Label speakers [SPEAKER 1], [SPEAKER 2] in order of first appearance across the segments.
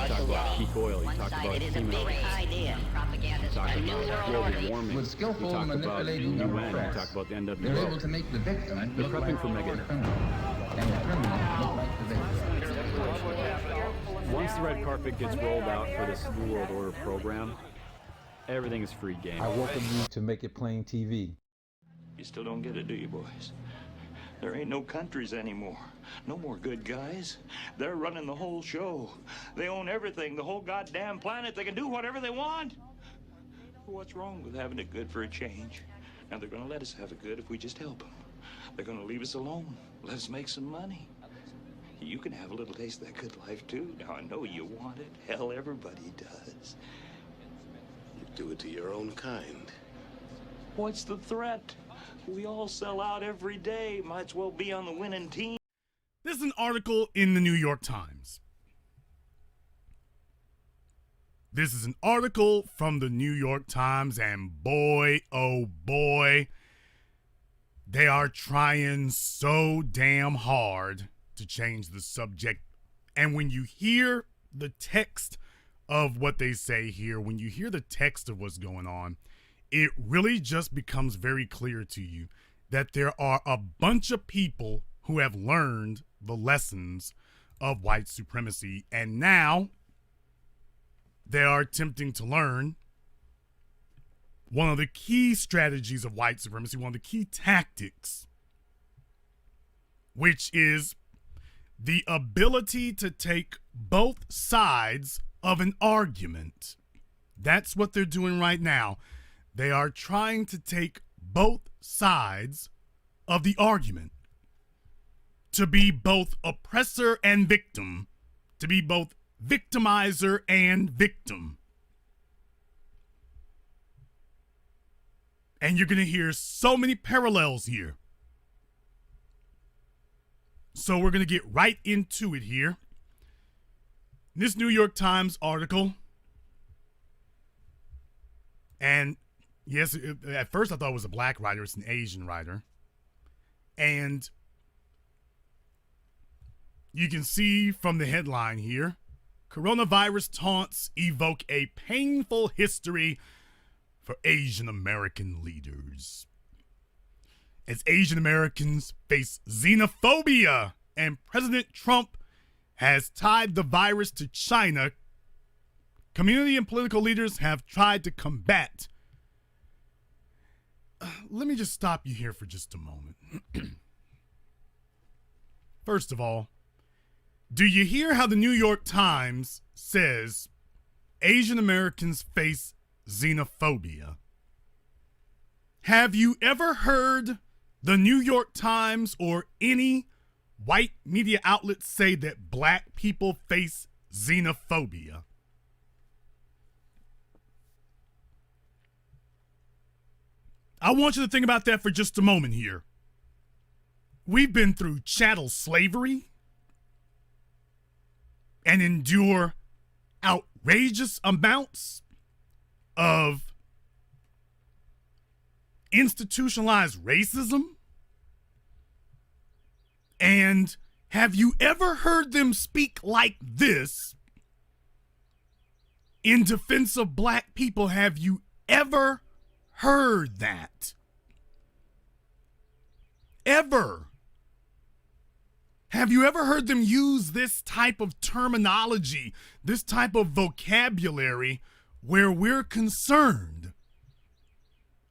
[SPEAKER 1] talked about peak oil, he talked about female, he talked about global warming,
[SPEAKER 2] With skillful
[SPEAKER 1] he talked about
[SPEAKER 2] manipulating of
[SPEAKER 1] UN, he
[SPEAKER 2] press,
[SPEAKER 1] talked about the
[SPEAKER 2] they're able to
[SPEAKER 1] NWO.
[SPEAKER 2] make the victim
[SPEAKER 1] They're
[SPEAKER 2] look
[SPEAKER 1] prepping
[SPEAKER 2] like
[SPEAKER 1] for mega.
[SPEAKER 2] the criminal, and the criminal look like the victim.
[SPEAKER 1] Once the red carpet gets rolled out for this New World Order program, everything is free game.
[SPEAKER 3] I welcome you to Make It Plain TV.
[SPEAKER 4] You still don't get it, do you, boys? There ain't no countries anymore. No more good guys. They're running the whole show. They own everything, the whole goddamn planet. They can do whatever they want. What's wrong with having it good for a change? Now, they're gonna let us have it good if we just help them. They're gonna leave us alone. Let us make some money. You can have a little taste of that good life, too. Now, I know you want it. Hell, everybody does.
[SPEAKER 5] You do it to your own kind.
[SPEAKER 4] What's the threat? We all sell out every day. Might as well be on the winning team.
[SPEAKER 6] This is an article in the New York Times. This is an article from the New York Times, and boy, oh boy, they are trying so damn hard to change the subject. And when you hear the text of what they say here, when you hear the text of what's going on, it really just becomes very clear to you that there are a bunch of people who have learned the lessons of white supremacy, and now they are attempting to learn one of the key strategies of white supremacy, one of the key tactics, which is the ability to take both sides of an argument. That's what they're doing right now. They are trying to take both sides of the argument, to be both oppressor and victim, to be both victimizer and victim. And you're going to hear so many parallels here. So we're going to get right into it here. This New York Times article, and yes, at first I thought it was a black writer. It's an Asian writer. And you can see from the headline here, coronavirus taunts evoke a painful history for Asian American leaders. As Asian Americans face xenophobia and President Trump has tied the virus to China, community and political leaders have tried to combat. Let me just stop you here for just a moment. First of all, do you hear how the New York Times says Asian Americans face xenophobia? Have you ever heard the New York Times or any white media outlet say that black people face xenophobia? I want you to think about that for just a moment here. We've been through chattel slavery and endure outrageous amounts of institutionalized racism. And have you ever heard them speak like this in defense of black people? Have you ever heard that? Ever? Have you ever heard them use this type of terminology, this type of vocabulary where we're concerned?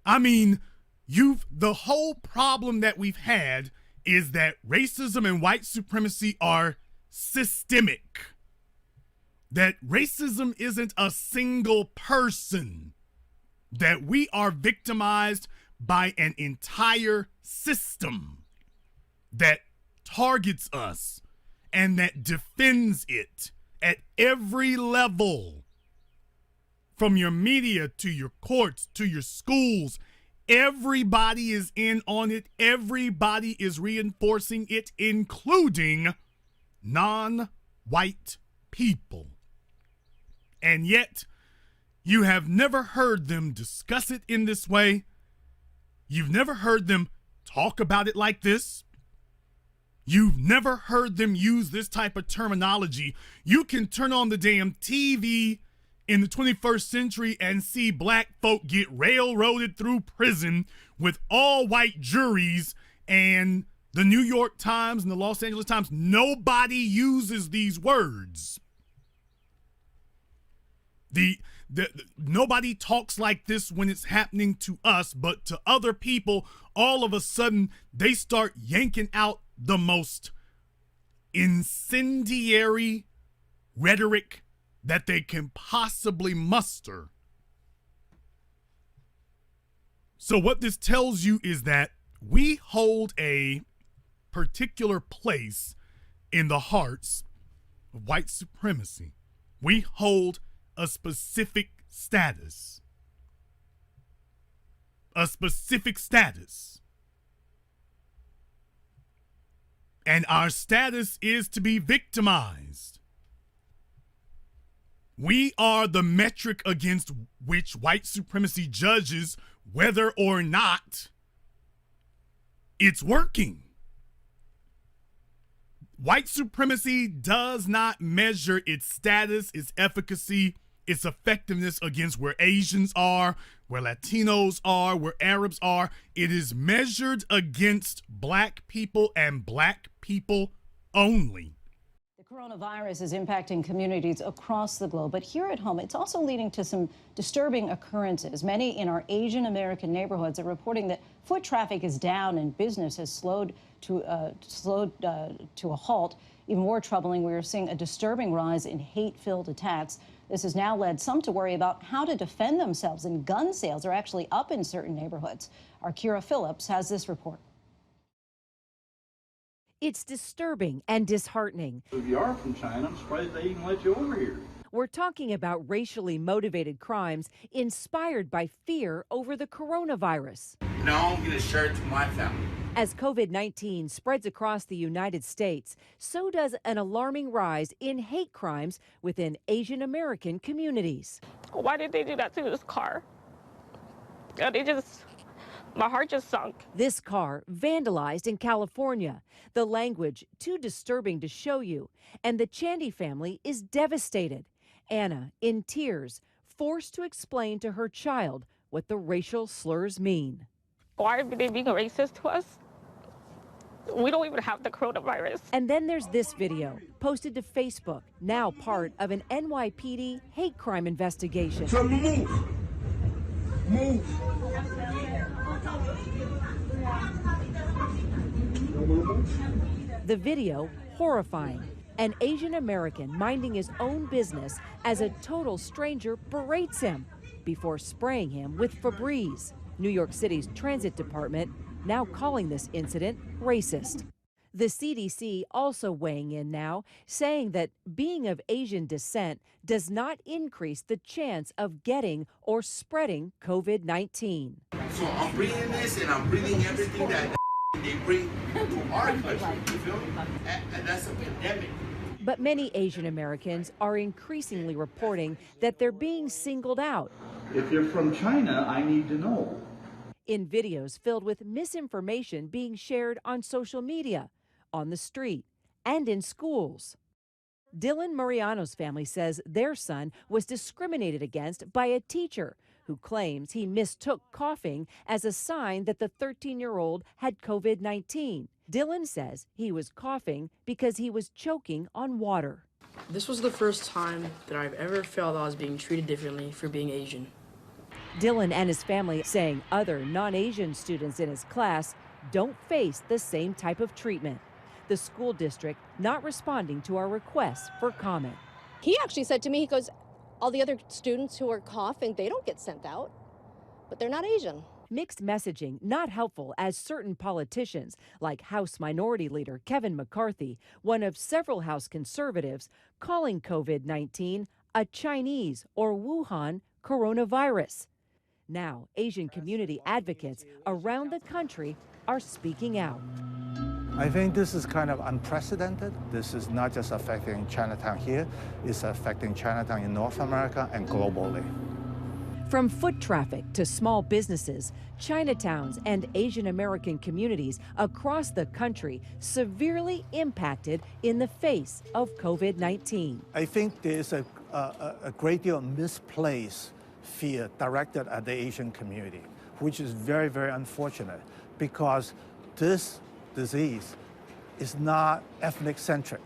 [SPEAKER 6] I mean, the whole problem that we've had is that racism and white supremacy are systemic. That racism isn't a single person. That we are victimized by an entire system that targets us and that defends it at every level. From your media to your courts to your schools, everybody is in on it. Everybody is reinforcing it, including non-white people. And yet, you have never heard them discuss it in this way. You've never heard them talk about it like this. You've never heard them use this type of terminology. You can turn on the damn TV in the 21st century and see black folk get railroaded through prison with all white juries, and the New York Times and the Los Angeles Times, nobody uses these words. Nobody talks like this when it's happening to us, but to other people, all of a sudden, they start yanking out the most incendiary rhetoric that they can possibly muster. So what this tells you is that we hold a particular place in the hearts of white supremacy. We hold a specific status. A specific status. And our status is to be victimized. We are the metric against which white supremacy judges whether or not it's working. White supremacy does not measure its status, its efficacy, its effectiveness against where Asians are, where Latinos are, where Arabs are. It is measured against black people and black people only.
[SPEAKER 7] The coronavirus is impacting communities across the globe, but here at home, it's also leading to some disturbing occurrences. Many in our Asian American neighborhoods are reporting that foot traffic is down and business has slowed to a halt. Even more troubling, we are seeing a disturbing rise in hate-filled attacks. This has now led some to worry about how to defend themselves, and gun sales are actually up in certain neighborhoods. Our Kira Phillips has this report.
[SPEAKER 8] It's disturbing and disheartening.
[SPEAKER 9] If you are from China, I'm surprised they even let you over here.
[SPEAKER 8] We're talking about racially motivated crimes inspired by fear over the coronavirus.
[SPEAKER 10] Now I'm going to share it to my family.
[SPEAKER 8] As COVID-19 spreads across the United States, so does an alarming rise in hate crimes within Asian American communities.
[SPEAKER 11] Why did they do that to this car? My heart just sunk.
[SPEAKER 8] This car vandalized in California. The language too disturbing to show you. And the Chandy family is devastated. Anna, in tears, forced to explain to her child what the racial slurs mean.
[SPEAKER 11] Why are they being racist to us? We don't even have the coronavirus.
[SPEAKER 8] And then there's this video, posted to Facebook, now part of an NYPD hate crime investigation.
[SPEAKER 10] So move. Move.
[SPEAKER 8] The video, horrifying. An Asian American minding his own business as a total stranger berates him before spraying him with Febreze. New York City's transit department now calling this incident racist. The CDC also weighing in now, saying that being of Asian descent does not increase the chance of getting or spreading COVID-19.
[SPEAKER 10] So I'm breathing this and I'm breathing everything that they bring to our country, you feel me? And that's a pandemic.
[SPEAKER 8] But many Asian Americans are increasingly reporting that they're being singled out.
[SPEAKER 9] If you're from China, I need to know.
[SPEAKER 8] In videos filled with misinformation being shared on social media, on the street, and in schools. Dylan Mariano's family says their son was discriminated against by a teacher who claims he mistook coughing as a sign that the 13-year-old had COVID-19. Dylan says he was coughing because he was choking on water.
[SPEAKER 12] This was the first time that I've ever felt I was being treated differently for being Asian.
[SPEAKER 8] Dylan and his family saying other non-Asian students in his class don't face the same type of treatment. The school district not responding to our requests for comment.
[SPEAKER 13] He actually said to me, he goes, all the other students who are coughing, they don't get sent out, but they're not Asian.
[SPEAKER 8] Mixed messaging not helpful as certain politicians, like House Minority Leader Kevin McCarthy, one of several House conservatives, calling COVID-19 a Chinese or Wuhan coronavirus. Now, Asian community advocates around the country are speaking out.
[SPEAKER 14] I think this is kind of unprecedented. This is not just affecting Chinatown here, it's affecting Chinatown in North America and globally.
[SPEAKER 8] From foot traffic to small businesses, Chinatowns and Asian American communities across the country severely impacted in the face of COVID-19.
[SPEAKER 14] I think there's a great deal of misplaced fear directed at the Asian community, which is very, very unfortunate because this disease is not ethnic-centric.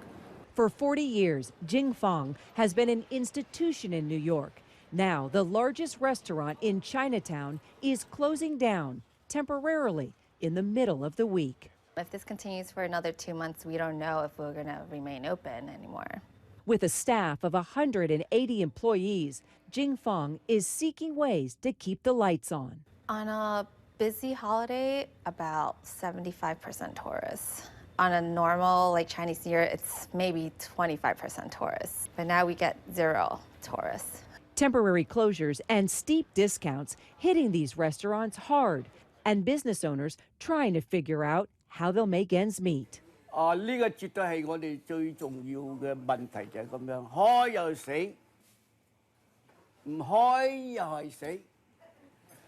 [SPEAKER 8] For 40 years, Jing Fong has been an institution in New York. Now, the largest restaurant in Chinatown is closing down temporarily in the middle of the week.
[SPEAKER 15] If this continues for another 2 months, we don't know if we're going to remain open anymore.
[SPEAKER 8] With a staff of 180 employees, Jing Fong is seeking ways to keep the lights on.
[SPEAKER 15] On a busy holiday, about 75% tourists. On a normal, like Chinese New Year, it's maybe 25% tourists. But now we get 0 tourists.
[SPEAKER 8] Temporary closures and steep discounts hitting these restaurants hard, and business owners trying to figure out how they'll make ends meet.
[SPEAKER 16] 呢個絕對係我哋最重要嘅問題就係咁樣，開又死，唔開又係死，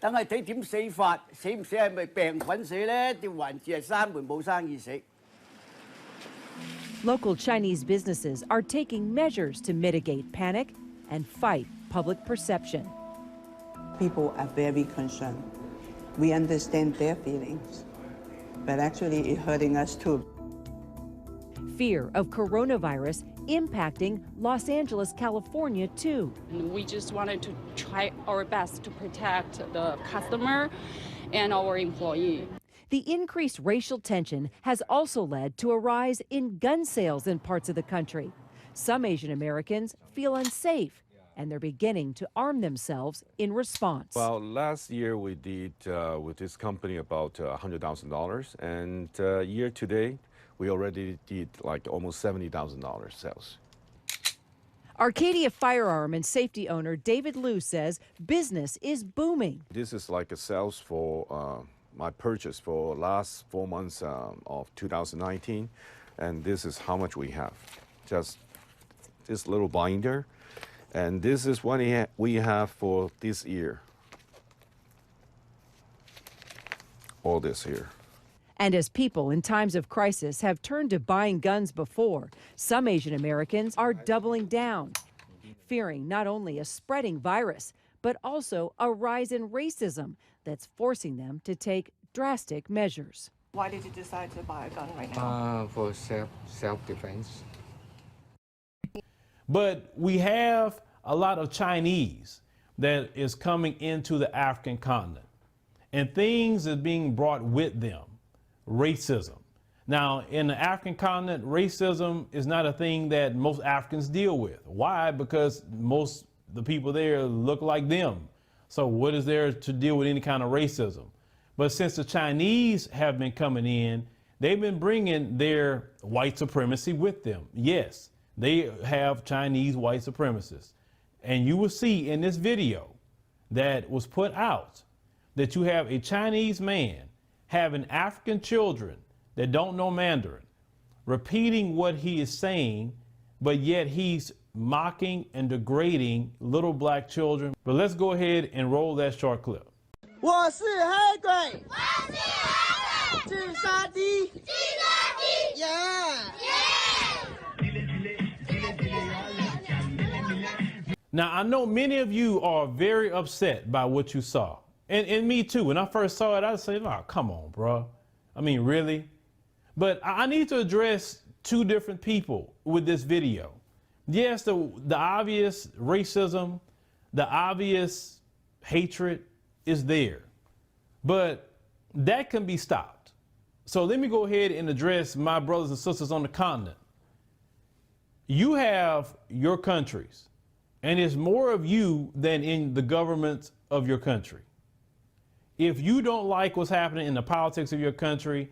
[SPEAKER 16] 等係睇點死法，死唔死係咪病菌死呢？定還是係閂門冇生意死？
[SPEAKER 8] Local Chinese businesses are taking measures to mitigate panic and fight public perception.
[SPEAKER 17] People are very concerned. We understand their feelings, but actually it's hurting us too.
[SPEAKER 8] Fear of coronavirus impacting Los Angeles, California, too.
[SPEAKER 11] We just wanted to try our best to protect the customer and our employee.
[SPEAKER 8] The increased racial tension has also led to a rise in gun sales in parts of the country. Some Asian Americans feel unsafe, and they're beginning to arm themselves in response.
[SPEAKER 18] Well, last year we did with this company about $100,000, and year to date we already did like almost $70,000 sales.
[SPEAKER 8] Arcadia firearm and safety owner David Liu says business is booming.
[SPEAKER 18] This is like a sales for my purchase for last 4 months of 2019, and this is how much we have. Just this little binder, and this is what we have for this year. All this here.
[SPEAKER 8] And as people in times of crisis have turned to buying guns before, some Asian Americans are doubling down, fearing not only a spreading virus, but also a rise in racism that's forcing them to take drastic measures.
[SPEAKER 19] Why did you decide to buy a gun right now?
[SPEAKER 20] For self-defense.
[SPEAKER 3] But we have a lot of Chinese that is coming into the African continent, and things are being brought with them. Racism. Now, in the African continent, racism is not a thing that most Africans deal with. Why? Because most the people there look like them. So what is there to deal with any kind of racism? But since the Chinese have been coming in, they've been bringing their white supremacy with them. Yes, they have Chinese white supremacists. And you will see in this video that was put out that you have a Chinese man having African children that don't know Mandarin, repeating what he is saying, but yet he's mocking and degrading little black children. But let's go ahead and roll that short clip.
[SPEAKER 16] 我是黑鬼，自杀鸡，Now,
[SPEAKER 3] I know many of you are very upset by what you saw. And me too. When I first saw it, I said, oh, come on, bro. I mean, really? But I need to address two different people with this video. Yes, the obvious racism, the obvious hatred is there, but that can be stopped. So let me go ahead and address my brothers and sisters on the continent. You have your countries, and it's more of you than in the governments of your country. If you don't like what's happening in the politics of your country,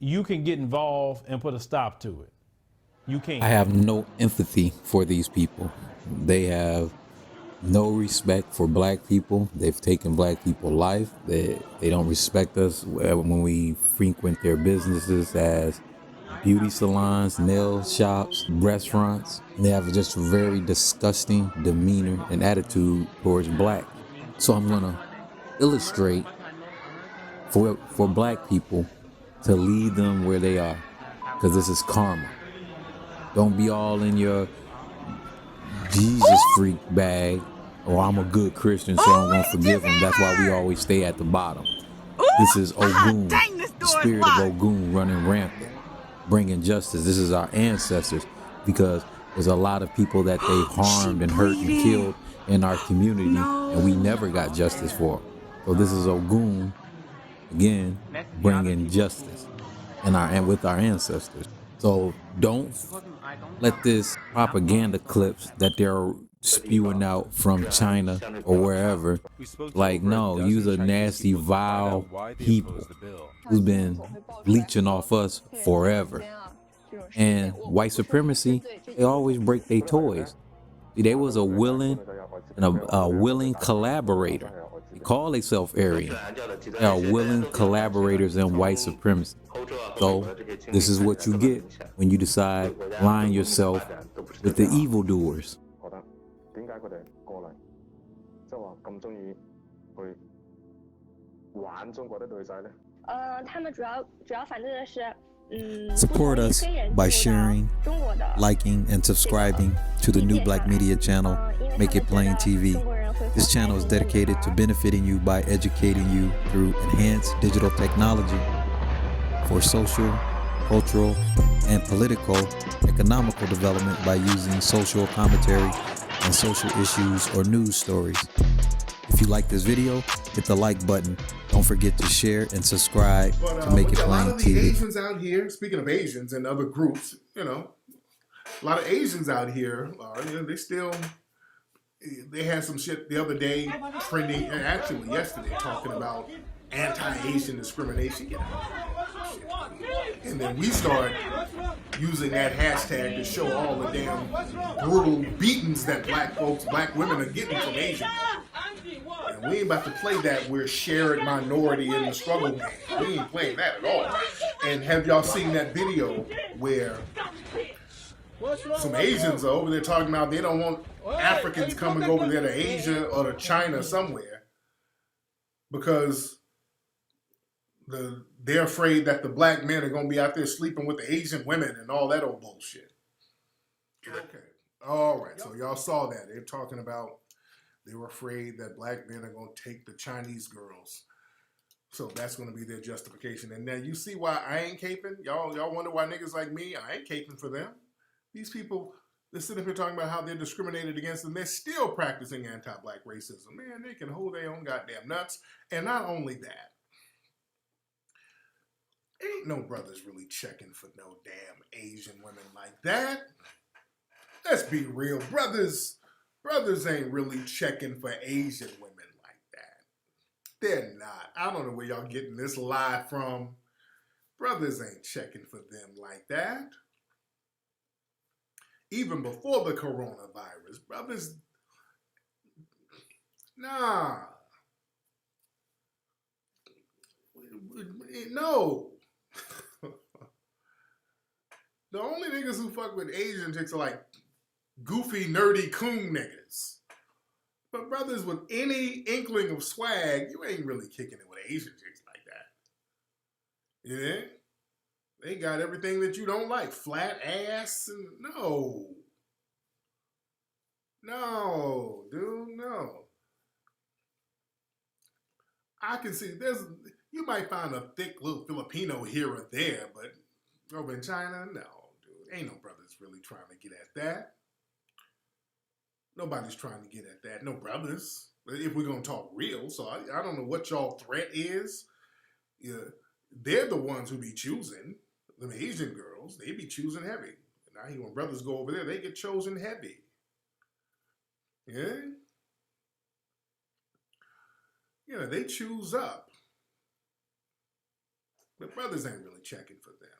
[SPEAKER 3] you can get involved and put a stop to it. You can't.
[SPEAKER 21] I have no empathy for these people. They have no respect for black people. They've taken black people's life. They don't respect us when we frequent their businesses as beauty salons, nail shops, restaurants. They have just a very disgusting demeanor and attitude towards black. So I'm gonna illustrate for black people to lead them where they are, because this is karma. Don't be all in your Jesus freak bag, or I'm a good Christian, so I'm gonna forgive them. That's why we always stay at the bottom. This is Ogun, the spirit of Ogun running rampant, bringing justice. This is our ancestors, because there's a lot of people that they harmed and hurt and killed in our community, and we never got justice for them. So this is Ogun, again, bringing justice and with our ancestors. So don't let this propaganda clips that they're spewing out from China or wherever, like, no, you's a nasty, vile people who's been leeching off us forever. And white supremacy, they always break their toys. See, they was a willing collaborator. They call themselves Aryan. They are willing collaborators in white supremacy. So this is what you get when you decide line yourself with the evildoers.
[SPEAKER 2] 點解佢哋過嚟，即係話咁中意去玩中國的女仔呢？
[SPEAKER 22] 他们主要反对的是，
[SPEAKER 23] Support us by sharing, liking, and subscribing to the new Black Media channel, Make It Plain TV. This channel is dedicated to benefiting you by educating you through enhanced digital technology for social, cultural, and political, economical development by using social commentary and social issues or news stories. If you like this video, hit the like button. Don't forget to share and subscribe to Make It Plain
[SPEAKER 6] A lot of the
[SPEAKER 23] TV.
[SPEAKER 6] Asians out here, speaking of Asians and other groups, you know, a lot of Asians out here, they had some shit the other day trending, and actually yesterday, talking about anti-Asian discrimination. And then we start using that hashtag to show all the damn brutal beatings that black women are getting from Asian. And we ain't about to play that we're shared minority in the struggle game. We ain't playing that at all. And have y'all seen that video where some Asians are over there talking about they don't want Africans coming over there to Asia or to China somewhere because they're afraid that the black men are going to be out there sleeping with the Asian women and all that old bullshit. Okay. All right. So y'all saw that. They're talking about they were afraid that black men are going to take the Chinese girls. So that's going to be their justification. And now you see why I ain't caping? Y'all wonder why niggas like me, I ain't caping for them. These people, they're sitting here talking about how they're discriminated against and they're still practicing anti-black racism. Man, they can hold their own goddamn nuts. And not only that, ain't no brothers really checking for no damn Asian women like that. Let's be real. Brothers ain't really checking for Asian women like that. They're not. I don't know where y'all getting this lie from. Brothers ain't checking for them like that. Even before the coronavirus, brothers, nah. No. The only niggas who fuck with Asian chicks are like goofy, nerdy, coon niggas. But brothers with any inkling of swag, you ain't really kicking it with Asian chicks like that. Yeah? They got everything that you don't like. Flat ass. And no. No, dude, no. I can see you might find a thick little Filipino here or there, but over in China, no, dude. Ain't no brothers really trying to get at that. Nobody's trying to get at that. No brothers. If we're going to talk real. So I don't know what y'all threat is. Yeah, they're the ones who be choosing. Them Asian girls, they be choosing heavy. Now when brothers go over there, they get chosen heavy. Yeah? Yeah, they choose up. But brothers ain't really checking for them.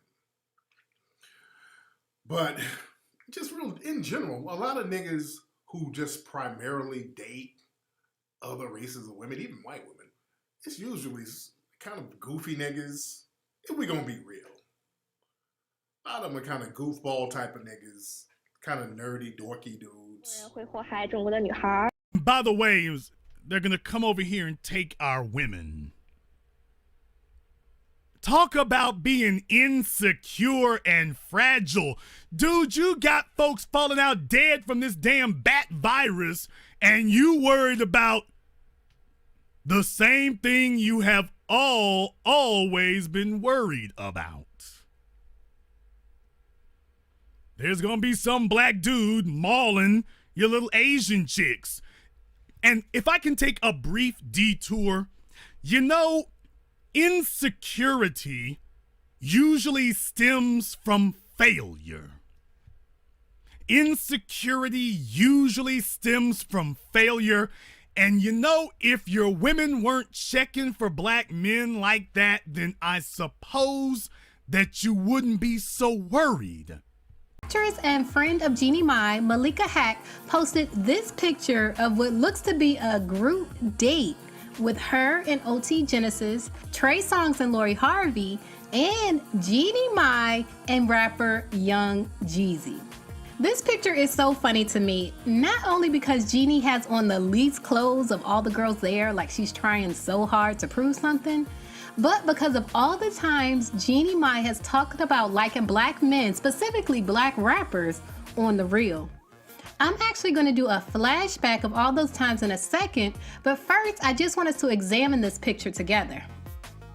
[SPEAKER 6] But just real in general, a lot of niggas who just primarily date other races of women, even white women, it's usually kind of goofy niggas, if we gonna be real. A lot of them are kind of goofball type of niggas, kind of nerdy, dorky dudes. By the way, they're going to come over here and take our women. Talk about being insecure and fragile. Dude, you got folks falling out dead from this damn bat virus, and you worried about the same thing you have always been worried about. There's gonna be some black dude mauling your little Asian chicks. And if I can take a brief detour, you know, insecurity usually stems from failure. Insecurity usually stems from failure. And you know, if your women weren't checking for black men like that, then I suppose that you wouldn't be so worried.
[SPEAKER 1] Actress and friend of Jeannie Mai, Malika Hack, posted this picture of what looks to be a group date with her and OT Genesis, Trey Songz and Lori Harvey, and Jeannie Mai and rapper Young Jeezy. This picture is so funny to me, not only because Jeannie has on the least clothes of all the girls there, like she's trying so hard to prove something, but because of all the times Jeannie Mai has talked about liking black men, specifically black rappers, on The Real. I'm actually going to do a flashback of all those times in a second, but first I just want us to examine this picture together.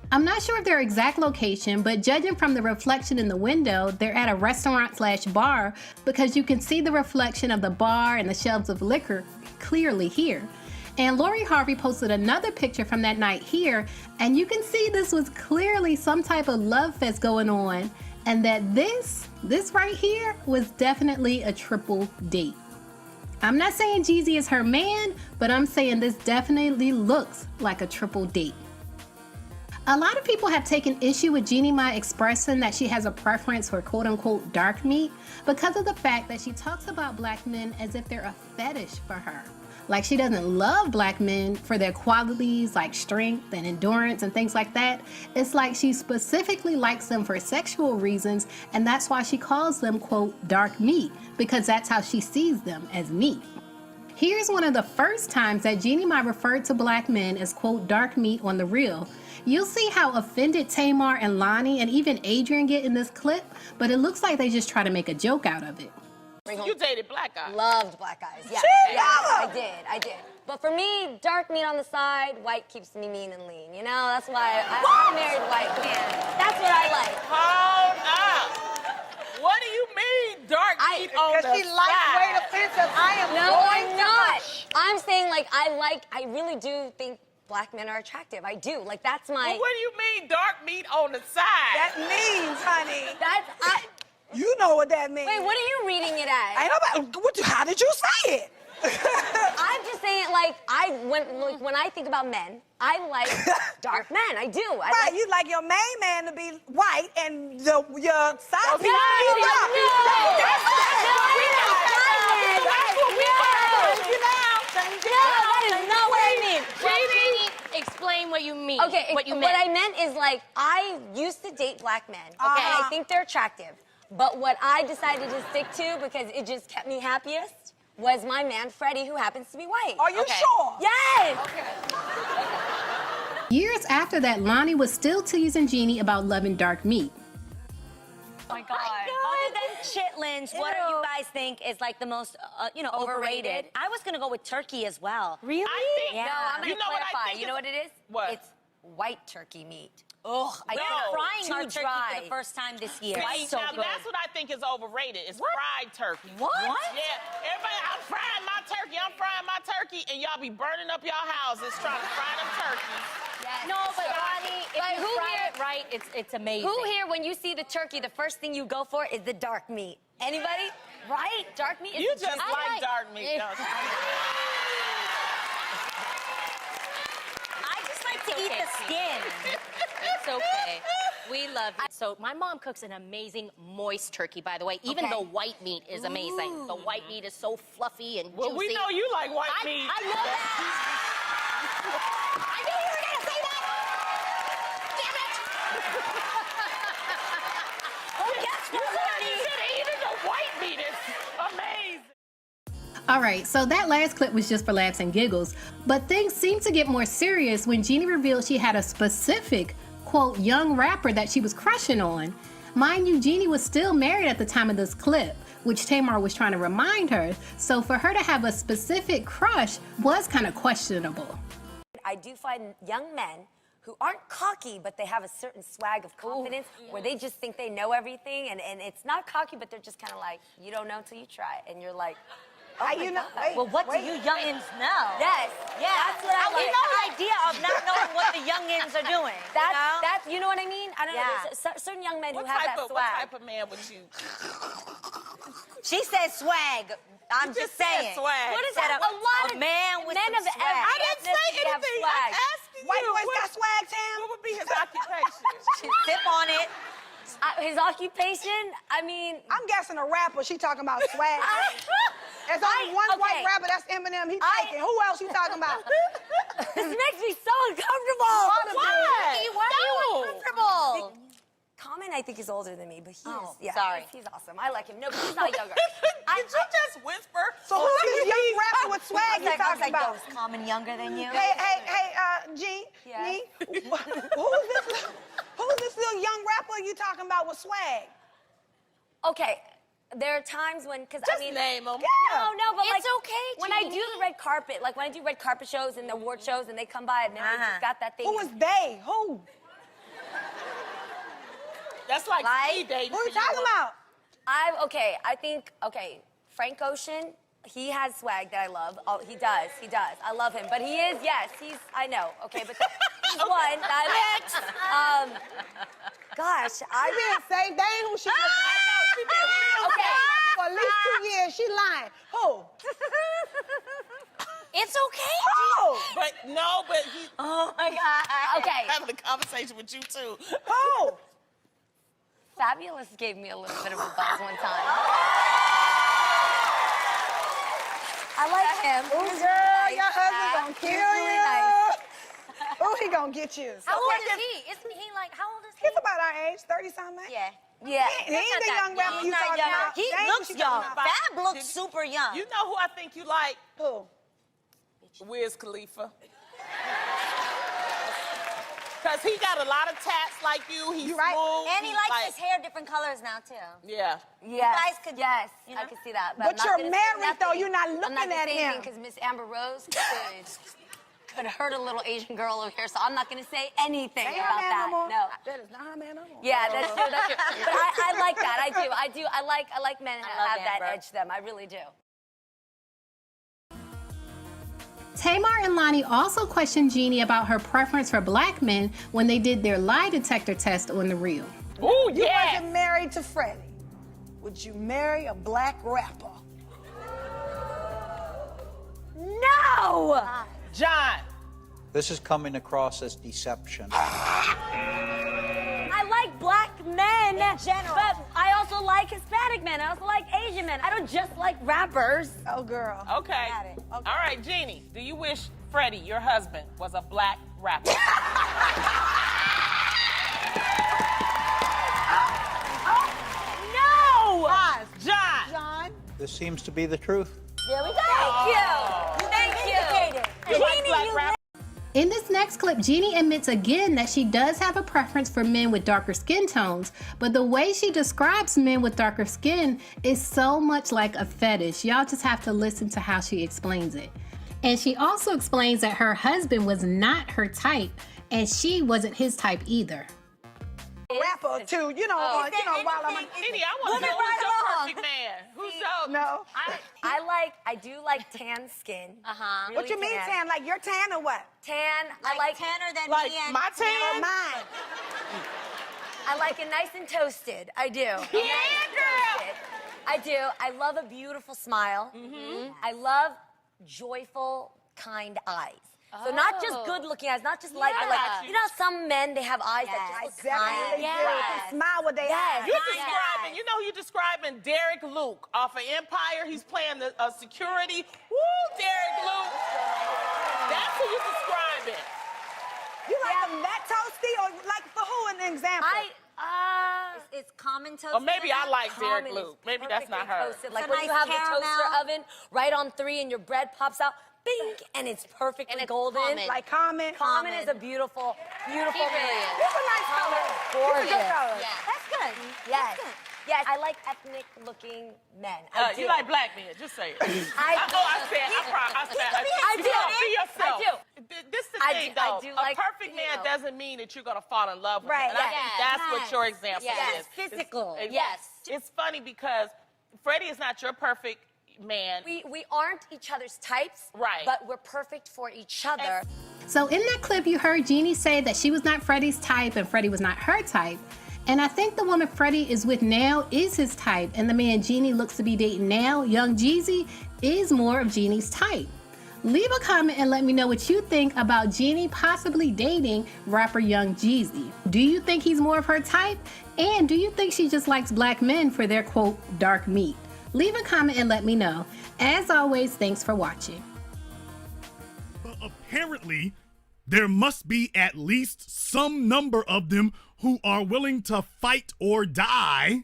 [SPEAKER 1] I'm not sure of their exact location, but judging from the reflection in the window, they're at a restaurant/bar because you can see the reflection of the bar and the shelves of liquor clearly here. And Lori Harvey posted another picture from that night here, and you can see this was clearly some type of love fest going on, and that this right here was definitely a triple date. I'm not saying Jeezy is her man, but I'm saying this definitely looks like a triple date. A lot of people have taken issue with Jeannie Mai expressing that she has a preference for quote-unquote dark meat because of the fact that she talks about black men as if they're a fetish for her. Like she doesn't love black men for their qualities like strength and endurance and things like that. It's like she specifically likes them for sexual reasons, and that's why she calls them quote dark meat, because that's how she sees them, as meat. Here's one of the first times that Jeannie Mai referred to black men as quote dark meat on The Real. You'll see how offended Tamar and Lonnie and even Adrian get in this clip, but it looks like they just try to make a joke out of it.
[SPEAKER 4] You dated black guys.
[SPEAKER 5] Loved black guys, yeah. I did. But for me, dark meat on the side, white keeps me mean and lean. You know, that's why I married white man. That's what I like.
[SPEAKER 4] Hold up. What do you mean, dark meat on the side?
[SPEAKER 24] Because she lightweight offensive.
[SPEAKER 5] I'm not. I'm saying, like, I really do think black men are attractive. I do. Like, that's my...
[SPEAKER 4] Well, what do you mean, dark meat on the side?
[SPEAKER 24] That means, honey.
[SPEAKER 5] That's...
[SPEAKER 24] You know what that means.
[SPEAKER 5] Wait, what are you reading it as?
[SPEAKER 24] How did you say it?
[SPEAKER 5] I'm just saying, like, when I think about men, I like dark men. I do.
[SPEAKER 24] Right, you like your main man to be white and your side
[SPEAKER 5] piece to be dark. That is not what I mean.
[SPEAKER 13] Jeannie, explain what you mean.
[SPEAKER 5] Okay,
[SPEAKER 13] what
[SPEAKER 5] I meant is, like, I used to date black men. Okay, and I think they're attractive. But what I decided to stick to, because it just kept me happiest, was my man Freddie, who happens to be white.
[SPEAKER 24] Are you sure?
[SPEAKER 5] Yes!
[SPEAKER 24] Okay.
[SPEAKER 1] Years after that, Lonnie was still teasing Jeannie about loving dark meat.
[SPEAKER 25] Oh my God. Other than chitlins, what do you guys think is like the most, overrated? I was gonna go with turkey as well.
[SPEAKER 5] Really?
[SPEAKER 25] I think,
[SPEAKER 5] No, I'm gonna clarify. You know what it is?
[SPEAKER 4] What?
[SPEAKER 5] It's white turkey meat.
[SPEAKER 25] Ugh, I
[SPEAKER 4] No,
[SPEAKER 25] frying our turkey
[SPEAKER 5] dry.
[SPEAKER 25] for the first time this year.
[SPEAKER 4] See,
[SPEAKER 25] So
[SPEAKER 4] now
[SPEAKER 25] good.
[SPEAKER 4] that's what I think is overrated. It's fried turkey.
[SPEAKER 25] What?
[SPEAKER 4] Yeah, everybody, I'm frying my turkey, and y'all be burning up y'all houses trying to fry them turkeys.
[SPEAKER 25] Yes. No, but Lonnie, if you fry it right, it's amazing.
[SPEAKER 5] Who here, when you see the turkey, the first thing you go for is the dark meat? Anybody? Right? Dark meat is
[SPEAKER 4] You
[SPEAKER 5] the
[SPEAKER 4] just
[SPEAKER 5] best.
[SPEAKER 4] like dark meat, don't you?
[SPEAKER 25] I just like to eat the skin.
[SPEAKER 13] It's okay. We love you. So my mom cooks an amazing moist turkey, by the way. Even the white meat is amazing.
[SPEAKER 25] Ooh.
[SPEAKER 13] The white meat is so fluffy and juicy.
[SPEAKER 4] Well, we know you like white meat.
[SPEAKER 13] I know that. I knew you were going to say that. Damn it.
[SPEAKER 4] Oh, yes, you said even the white meat is amazing.
[SPEAKER 1] All right, so that last clip was just for laughs and giggles, but things seemed to get more serious when Jeannie revealed she had a specific, quote, young rapper that she was crushing on. Mind you, Jeannie was still married at the time of this clip, which Tamar was trying to remind her, so for her to have a specific crush was kind of questionable.
[SPEAKER 5] I do find young men who aren't cocky, but they have a certain swag of confidence where they just think they know everything, and it's not cocky, but they're just kind of like, you don't know till you try, and you're like, oh my God.
[SPEAKER 25] Well, what do you youngins know?
[SPEAKER 5] Yes.
[SPEAKER 25] Yeah.
[SPEAKER 5] That's what I like.
[SPEAKER 25] You know the idea of not knowing what the youngins are doing.
[SPEAKER 5] That's you know what I mean? I don't know. There's certain young men who have that swag.
[SPEAKER 4] What type of man would you?
[SPEAKER 25] She said swag. I'm just saying.
[SPEAKER 4] Swag.
[SPEAKER 25] What is that? A lot of
[SPEAKER 5] man with
[SPEAKER 25] men
[SPEAKER 5] some
[SPEAKER 25] of
[SPEAKER 5] swag.
[SPEAKER 4] I didn't say
[SPEAKER 5] Have
[SPEAKER 4] anything.
[SPEAKER 5] swag.
[SPEAKER 4] I'm asking
[SPEAKER 24] White
[SPEAKER 4] you.
[SPEAKER 24] boys got swag, Tam?
[SPEAKER 4] What would be his occupation?
[SPEAKER 25] Sip on it.
[SPEAKER 5] His occupation, I mean...
[SPEAKER 24] I'm guessing a rapper. She talking about swag. There's only one white rapper, that's Eminem. He taking. Who else you talking about?
[SPEAKER 5] This makes me so uncomfortable.
[SPEAKER 25] Why? Why are you uncomfortable?
[SPEAKER 5] Common, I think, is older than me, but he is. Yeah,
[SPEAKER 25] sorry.
[SPEAKER 5] He's awesome. I like him. No, but he's not younger.
[SPEAKER 4] Did you just whisper?
[SPEAKER 24] So who's this young rapper with swag you talking about?
[SPEAKER 25] Is Common younger than you?
[SPEAKER 24] Hey, Jeannie, who's this little young rapper you talking about with swag?
[SPEAKER 5] Okay, there are times when, because I mean,
[SPEAKER 4] name them.
[SPEAKER 5] No, but
[SPEAKER 25] It's
[SPEAKER 5] like,
[SPEAKER 25] okay,
[SPEAKER 5] when I
[SPEAKER 25] Jeannie.
[SPEAKER 5] do the red carpet, like when I do red carpet shows and award shows, and they come by and they've just got that thing.
[SPEAKER 24] Who is they? Who?
[SPEAKER 4] That's like speed dating.
[SPEAKER 24] Who you talking about?
[SPEAKER 5] I think, Frank Ocean, he has swag that I love. Oh, he does. I love him. But he is, yes, I know. Okay, but he's one. Gosh,
[SPEAKER 24] I didn't say they ain't who she was.
[SPEAKER 5] Okay.
[SPEAKER 24] For at least 2 years, she lying. Who?
[SPEAKER 25] It's okay.
[SPEAKER 24] Who?
[SPEAKER 4] But he.
[SPEAKER 25] Oh my God.
[SPEAKER 5] Okay.
[SPEAKER 4] Having a conversation with you too.
[SPEAKER 24] Who?
[SPEAKER 5] Fabulous gave me a little bit of a buzz one time. I like him.
[SPEAKER 24] Ooh,
[SPEAKER 5] He's
[SPEAKER 24] girl,
[SPEAKER 5] really
[SPEAKER 24] your
[SPEAKER 5] nice.
[SPEAKER 24] husband gonna
[SPEAKER 5] He's
[SPEAKER 24] kill
[SPEAKER 5] really
[SPEAKER 24] you.
[SPEAKER 5] nice.
[SPEAKER 24] Ooh, he gonna get you.
[SPEAKER 25] How old is he? Isn't he like, how old is he?
[SPEAKER 24] He's about our age, 30-something.
[SPEAKER 25] Yeah.
[SPEAKER 5] Yeah.
[SPEAKER 24] He ain't the young rapper you talking about.
[SPEAKER 25] He
[SPEAKER 24] They ain't who
[SPEAKER 25] looks
[SPEAKER 24] she
[SPEAKER 25] young.
[SPEAKER 24] talking about.
[SPEAKER 25] Fab looks super young.
[SPEAKER 4] You know who I think you like?
[SPEAKER 24] Who?
[SPEAKER 4] Wiz Khalifa. Because he got a lot of tats like you. He's smooth.
[SPEAKER 25] And he likes his hair different colors now, too.
[SPEAKER 4] Yeah.
[SPEAKER 5] Yes.
[SPEAKER 25] guys could,
[SPEAKER 5] yes,
[SPEAKER 25] you know?
[SPEAKER 5] I can see that.
[SPEAKER 24] But
[SPEAKER 5] I'm not
[SPEAKER 24] you're
[SPEAKER 5] gonna say
[SPEAKER 24] married, though.
[SPEAKER 5] nothing.
[SPEAKER 24] You're not
[SPEAKER 5] I'm
[SPEAKER 24] looking
[SPEAKER 5] not gonna
[SPEAKER 24] at
[SPEAKER 5] say
[SPEAKER 24] him.
[SPEAKER 5] because Miss Amber Rose could hurt a little Asian girl over here, so I'm not gonna say anything
[SPEAKER 24] They
[SPEAKER 5] about
[SPEAKER 24] ain't man
[SPEAKER 5] that.
[SPEAKER 24] no more.
[SPEAKER 5] No.
[SPEAKER 24] That is not her man no more.
[SPEAKER 5] Yeah, that's true. But I like that. I do. I like men who
[SPEAKER 25] love
[SPEAKER 5] have that
[SPEAKER 25] Amber.
[SPEAKER 5] edge to them. I really do.
[SPEAKER 1] Tamar and Lonnie also questioned Jeannie about her preference for black men when they did their lie detector test on The Real.
[SPEAKER 4] Ooh,
[SPEAKER 24] You
[SPEAKER 4] yeah.
[SPEAKER 24] wasn't married to Freddie. Would you marry a black rapper?
[SPEAKER 5] No!
[SPEAKER 4] John.
[SPEAKER 7] This is coming across as deception.
[SPEAKER 5] I like black men in general, but I also like Hispanic men. I also like Asian men. I don't just like rappers.
[SPEAKER 24] Oh, girl.
[SPEAKER 4] Okay. All right, Jeannie, do you wish Freddie, your husband, was a black rapper?
[SPEAKER 5] No!
[SPEAKER 4] John.
[SPEAKER 7] This seems to be the truth.
[SPEAKER 5] There we go. Thank you. Thank you.
[SPEAKER 4] You like black rappers?
[SPEAKER 1] In this next clip, Jeannie admits again that she does have a preference for men with darker skin tones, but the way she describes men with darker skin is so much like a fetish. Y'all just have to listen to how she explains it. And she also explains that her husband was not her type, and she wasn't his type either.
[SPEAKER 24] Rapper too, while I'm
[SPEAKER 4] Jeannie, I want to know who's your perfect man. Who's your...
[SPEAKER 24] No.
[SPEAKER 5] I do like tan skin.
[SPEAKER 25] Uh-huh.
[SPEAKER 24] What you mean tan? Like you're tan or what?
[SPEAKER 5] Tan, I like
[SPEAKER 25] tanner than
[SPEAKER 4] Like
[SPEAKER 25] me and
[SPEAKER 4] my tan?
[SPEAKER 24] Or mine?
[SPEAKER 5] I like it nice and toasted. I do.
[SPEAKER 4] Yeah, girl.
[SPEAKER 5] I do. I love a beautiful smile. I love joyful, kind eyes. So not just good-looking eyes, not just like some men, they have eyes that just look kind.
[SPEAKER 24] Definitely do. Smile with their eyes.
[SPEAKER 4] You're describing Derek Luke off of Empire. He's playing the security. Woo, Derek Luke. That's who you're describing.
[SPEAKER 24] You like them that toasty or like for who an example?
[SPEAKER 5] it's common toast.
[SPEAKER 4] Or maybe I like Derek Luke. Maybe that's not her.
[SPEAKER 5] Toasted. Like when you have the toaster oven right on 3 and your bread pops out, bing, and it's perfectly golden.
[SPEAKER 24] Common. Like common.
[SPEAKER 5] Common is a beautiful, beautiful
[SPEAKER 24] He really
[SPEAKER 5] man.
[SPEAKER 24] is. It's a nice color.
[SPEAKER 5] Gorgeous.
[SPEAKER 24] It's a good color.
[SPEAKER 5] Yeah. That's good. Yes. Yes, I like ethnic-looking men.
[SPEAKER 4] You like black men? Just say it.
[SPEAKER 5] I
[SPEAKER 4] do. Be yourself.
[SPEAKER 5] I do.
[SPEAKER 4] This is the thing, though. A perfect man doesn't mean that you're going to fall in love with him. And I think that's what your example is.
[SPEAKER 5] Physical.
[SPEAKER 4] Yes. It's funny because Freddie is not your perfect man.
[SPEAKER 5] We aren't each other's types,
[SPEAKER 4] right?
[SPEAKER 5] But we're perfect for each other.
[SPEAKER 1] So in that clip, you heard Jeannie say that she was not Freddie's type and Freddie was not her type. And I think the woman Freddie is with now is his type, and the man Jeannie looks to be dating now, Young Jeezy, is more of Jeannie's type. Leave a comment and let me know what you think about Jeannie possibly dating rapper Young Jeezy. Do you think he's more of her type? And do you think she just likes black men for their, quote, dark meat? Leave a comment and let me know. As always, thanks for watching.
[SPEAKER 6] But apparently, there must be at least some number of them who are willing to fight or die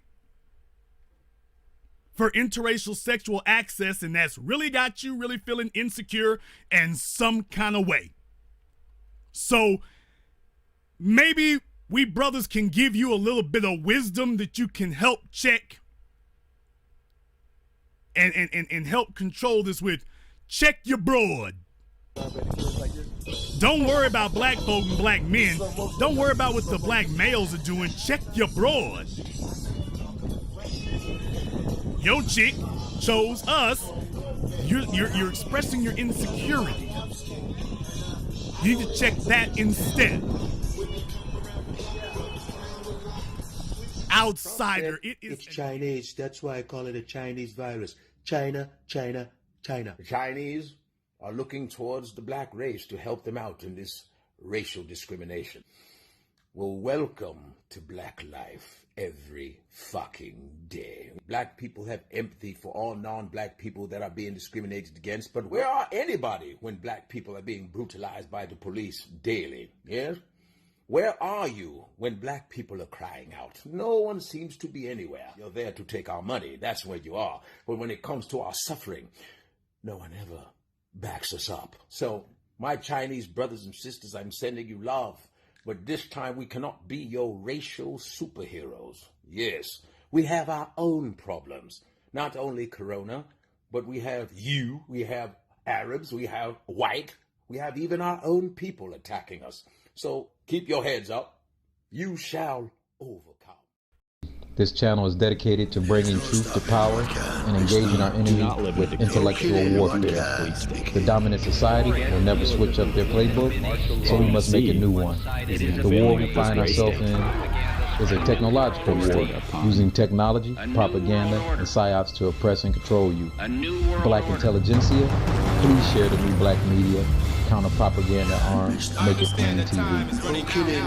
[SPEAKER 6] for interracial sexual access, and that's really got you really feeling insecure in some kind of way. So maybe we brothers can give you a little bit of wisdom that you can help check and help control this with. Check your broad. Don't worry about black folk and black men. Don't worry about what the black males are doing. Check your broad. Your chick chose us. You're expressing your insecurity. You need to check that instead. Outsider.
[SPEAKER 9] It's Chinese. That's why I call it a Chinese virus. China, China, China.
[SPEAKER 10] The Chinese are looking towards the black race to help them out in this racial discrimination. Well, welcome to black life every fucking day. Black people have empathy for all non-black people that are being discriminated against, but where are anybody when black people are being brutalized by the police daily? Yes? Where are you when black people are crying out? No one seems to be anywhere. You're there to take our money. That's where you are. But when it comes to our suffering, no one ever backs us up. So, my Chinese brothers and sisters, I'm sending you love. But this time we cannot be your racial superheroes. Yes, we have our own problems. Not only Corona, but we have you, we have Arabs, we have white, we have even our own people attacking us. So keep your heads up. You shall overcome.
[SPEAKER 21] This channel is dedicated to bringing truth to power and engaging our enemy with intellectual warfare. The dominant society will never switch up their playbook, so we must make a new one. The war we find ourselves in is a technological war, using technology, propaganda, and psyops to oppress and control you. Black intelligentsia, please share the new black media, counter propaganda arms, make it plain TV.